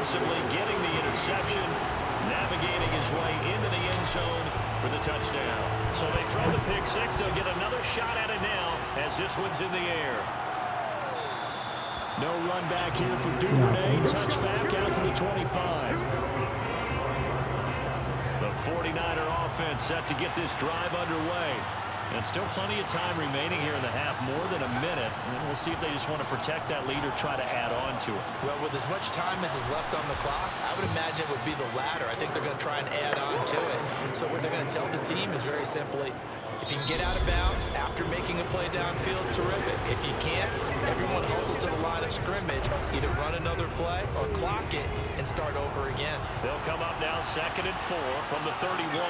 defensively, getting the interception, navigating his way into the end zone for the touchdown. So they throw the pick six. They'll get another shot at it now as this one's in the air. No run back here for Duvernay. Touchback out to the 25. The 49er offense set to get this drive underway. And still plenty of time remaining here in the half, more than a minute. And we'll see if they just want to protect that lead or try to add on to it. Well, with as much time as is left on the clock, I would imagine it would be the latter. I think they're going to try and add on to it. So what they're going to tell the team is very simply, if you can get out of bounds after making a play downfield, terrific. If you can't, everyone hustle to the line of scrimmage, either run another play or clock it and start over again. They'll come up now 2nd and 4 from the 31.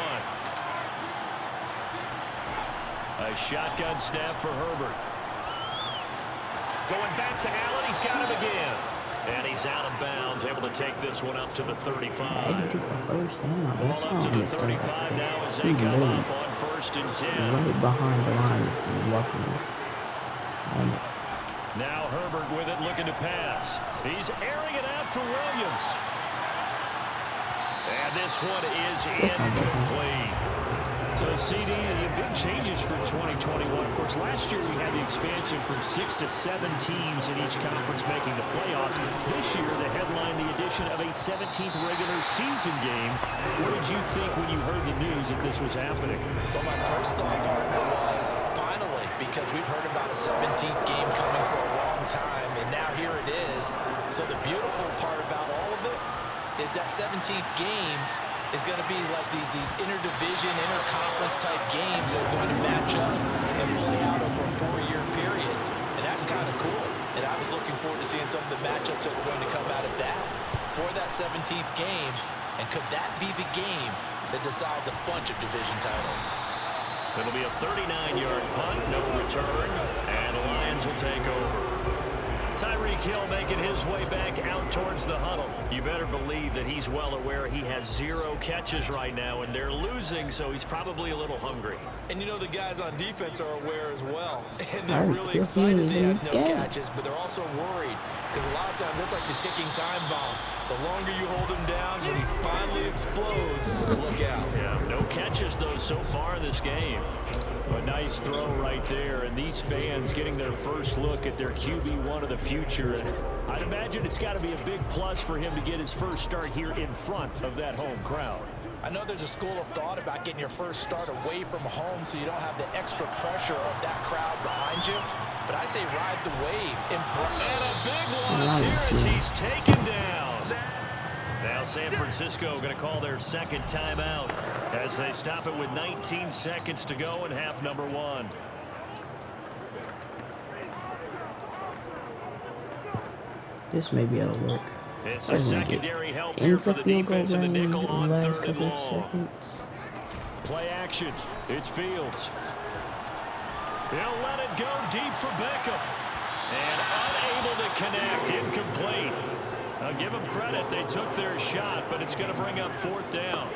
A shotgun snap for Herbert. Going back to Allen. He's got him again. And he's out of bounds, able to take this one up to the 35. Ball up to the 35 now as they come up on 1st and 10. Right behind the line. Now Herbert with it, looking to pass. He's airing it out for Williams. And this one is incomplete. So, CD, big changes for 2021. Of course, last year we had the expansion from 6 to 7 teams in each conference making the playoffs. This year, the headline, the addition of a 17th regular season game. What did you think when you heard the news that this was happening? Well, my first thought, partner, was finally, because we've heard about a 17th game coming for a long time, and now here it is. So the beautiful part about all of it is that 17th game is going to be like these interdivision, interconference type games that are going to match up and play out over a 4-year period. And that's kind of cool. And I was looking forward to seeing some of the matchups that were going to come out of that for that 17th game. And could that be the game that decides a bunch of division titles? It'll be a 39-yard punt, no return, and the Lions will take over. Tyreek Hill making his way back out towards the huddle. You better believe that he's well aware he has 0 catches right now, and they're losing, so he's probably a little hungry. And you know the guys on defense are aware as well. And they're really excited that he has no catches, but they're also worried. Because a lot of times, that's like the ticking time bomb. The longer you hold him down, when he finally explodes, look out. Yeah, no catches, though, so far in this game. A nice throw right there, and these fans getting their first look at their QB1 of the future. And I'd imagine it's got to be a big plus for him to get his first start here in front of that home crowd. I know there's a school of thought about getting your first start away from home so you don't have the extra pressure of that crowd behind you. But I say ride the wave. And a big loss here as he's taken down. Now San Francisco going to call their 2nd timeout as they stop it with 19 seconds to go in half number 1. This may be able to work. It's a secondary help here for the defense in the nickel on 3rd and long. Play action. It's Fields. He'll let it go deep for Beckham. And unable to connect. Incomplete. I'll give them credit. They took their shot, but it's going to bring up 4th down.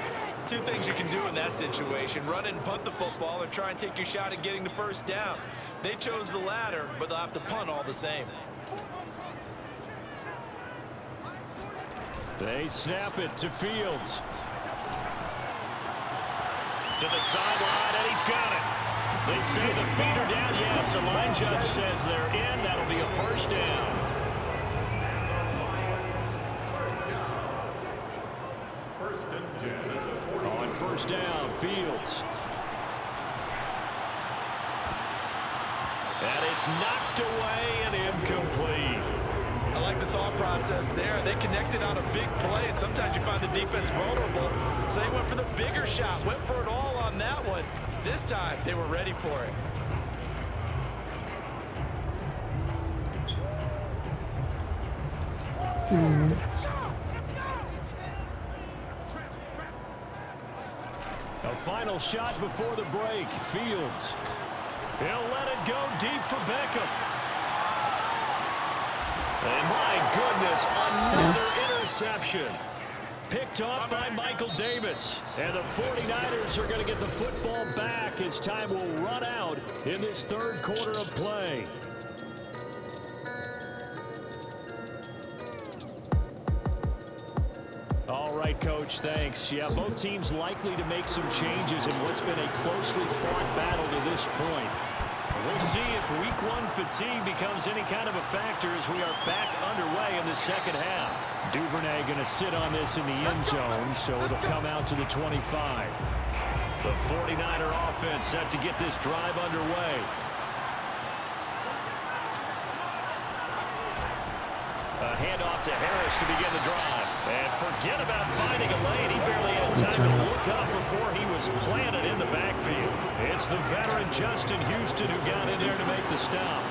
2 things you can do in that situation. Run and punt the football or try and take your shot at getting the first down. They chose the latter, but they'll have to punt all the same. They snap it to Fields. To the sideline, and he's got it. They say the feet are down. Yes, the line judge says they're in. That'll be a 1st down. On 1st down, Fields. And it's knocked away and incomplete. I like the thought process there. They connected on a big play, and sometimes you find the defense vulnerable. So they went for the bigger shot, went for it all on that one. This time, they were ready for it. A final shot before the break. Fields. He'll let it go deep for Beckham. And my goodness, another interception. Picked off by Michael Davis. And the 49ers are going to get the football back as time will run out in this 3rd quarter of play. Coach. Thanks. Yeah, both teams likely to make some changes in what's been a closely fought battle to this point. We'll see if week 1 fatigue becomes any kind of a factor as we are back underway in the second half. Duvernay going to sit on this in the end zone, so it'll come out to the 25. The 49er offense set to get this drive underway. A handoff to Harris to begin the drive. And forget about finding a lane. He barely had time to look up before he was planted in the backfield. It's the veteran Justin Houston who got in there to make the stop.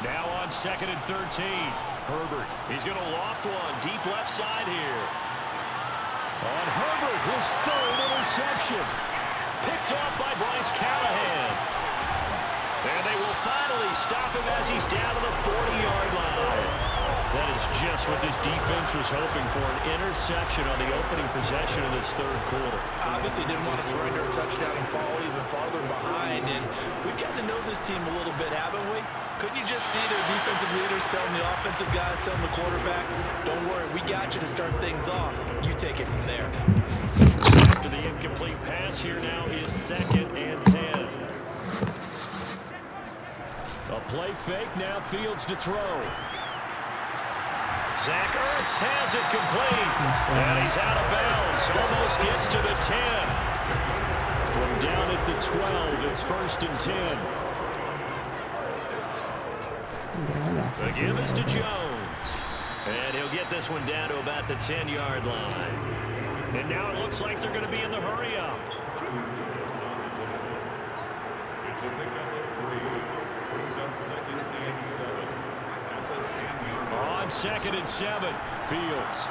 Now on 2nd and 13. Herbert, he's going to loft one deep left side here. On Herbert, his 3rd interception. Picked off by Bryce Callahan. And they will finally stop him as he's down to the 40-yard line. That is just what this defense was hoping for, an interception on the opening possession of this 3rd quarter. Obviously didn't want to surrender a touchdown and fall even farther behind. And we've gotten to know this team a little bit, haven't we? Couldn't you just see their defensive leaders telling the offensive guys, telling the quarterback, don't worry, we got you to start things off. You take it from there. After the incomplete pass, here now is 2nd and 10. A play fake, now Fields to throw. Zach Ertz has it complete. And he's out of bounds. Almost gets to the 10. From down at the 12, it's 1st and 10. The give is to Jones. And he'll get this one down to about the 10-yard line. And now it looks like they're going to be in the hurry-up. It's a pickup of 3. Brings up 2nd and 7. On 2nd and 7, Fields.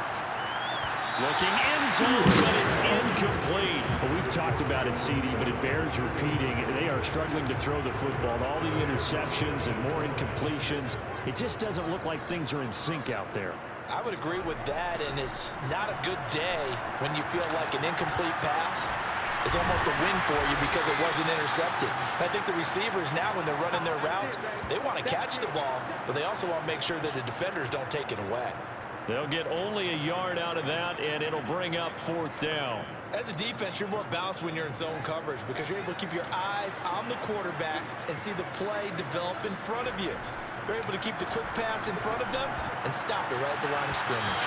Looking end zone, but it's incomplete. Well, we've talked about it, CD, but it bears repeating. They are struggling to throw the football. All the interceptions and more incompletions. It just doesn't look like things are in sync out there. I would agree with that, and it's not a good day when you feel like an incomplete pass is almost a win for you because it wasn't intercepted. And I think the receivers now, when they're running their routes, they want to catch the ball, but they also want to make sure that the defenders don't take it away. They'll get only a yard out of that, and it'll bring up 4th down. As a defense, you're more balanced when you're in zone coverage because you're able to keep your eyes on the quarterback and see the play develop in front of you. They're able to keep the quick pass in front of them and stop it right at the line of scrimmage.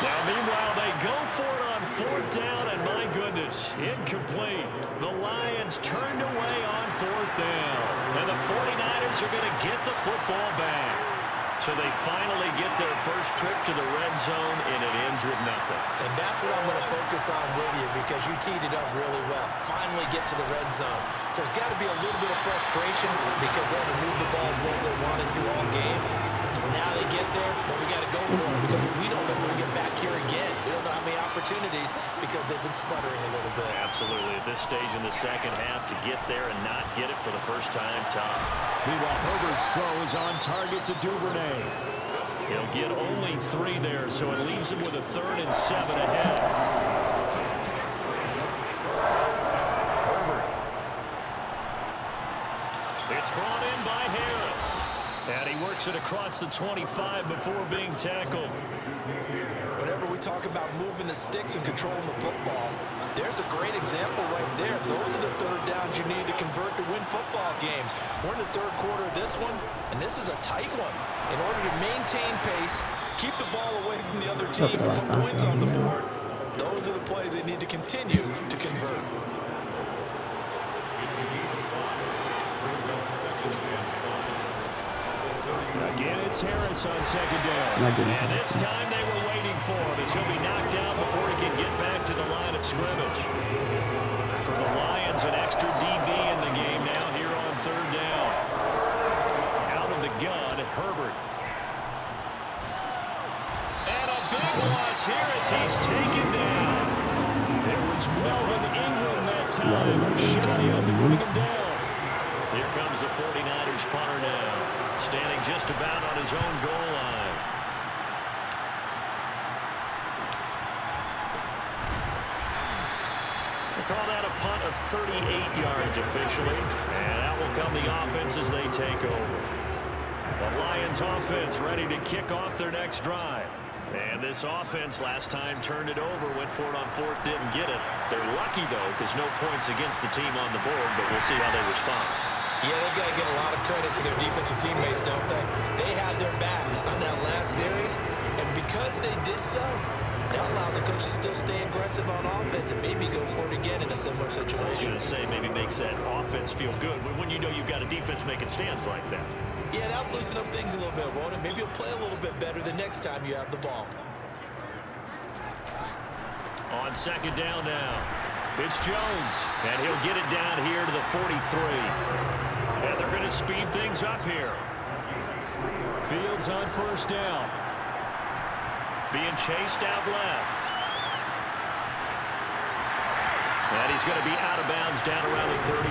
Now, meanwhile, they go for it on 4th down, and my goodness, incomplete. The Lions turned away on 4th down, and the 49ers are going to get the football back. So they finally get their first trip to the red zone, and it ends with nothing. And that's what I'm going to focus on with you because you teed it up really well. Finally get to the red zone. So there's got to be a little bit of frustration because they had to move the ball as well as they wanted to all game. Now they get there, but we got to go for it because we don't know if we'll get back here again. We don't know how many opportunities because they've been sputtering a little bit. Absolutely. At this stage in the second half, to get there and not get it for the first time, tough. Meanwhile, Herbert's throw is on target to Duvernay. He'll get only 3 there, so it leaves him with a 3rd and 7 ahead. Herbert. It's brought in by Harris. And he works it across the 25 before being tackled. Whenever we talk about moving the sticks and controlling the football, there's a great example right there. Those are the 3rd downs you need to convert to win football games. We're in the 3rd quarter of this one, and this is a tight one. In order to maintain pace, keep the ball away from the other team, and put points on the board, those are the plays they need to continue to convert. Again, it's Harris on 2nd down. And this time they were waiting for him as he'll be knocked down before he can get back to the line of scrimmage. For the Lions, an extra DB in the game now here on 3rd down. Out of the gun, Herbert. And a big loss here as he's taken down. It was Melvin Ingram that time who shot him to bring him down. Here comes the 49ers punter now, standing just about on his own goal line. They call that a punt of 38 yards officially, and that will come the offense as they take over. The Lions offense ready to kick off their next drive. And this offense last time turned it over, went for it on fourth, didn't get it. They're lucky, though, because no points against the team on the board, but we'll see how they respond. Yeah, they've got to give a lot of credit to their defensive teammates, don't they? They had their backs on that last series, and because they did so, that allows the coach to still stay aggressive on offense and maybe go for it again in a similar situation. I was going to say, maybe makes that offense feel good when you know you've got a defense making stands like that. Yeah, that'll loosen up things a little bit, won't it? Maybe you'll play a little bit better the next time you have the ball. On second down now, it's Jones, and he'll get it down here to the 43. And they're going to speed things up here. Fields on first down. Being chased out left. And he's going to be out of bounds down around the 30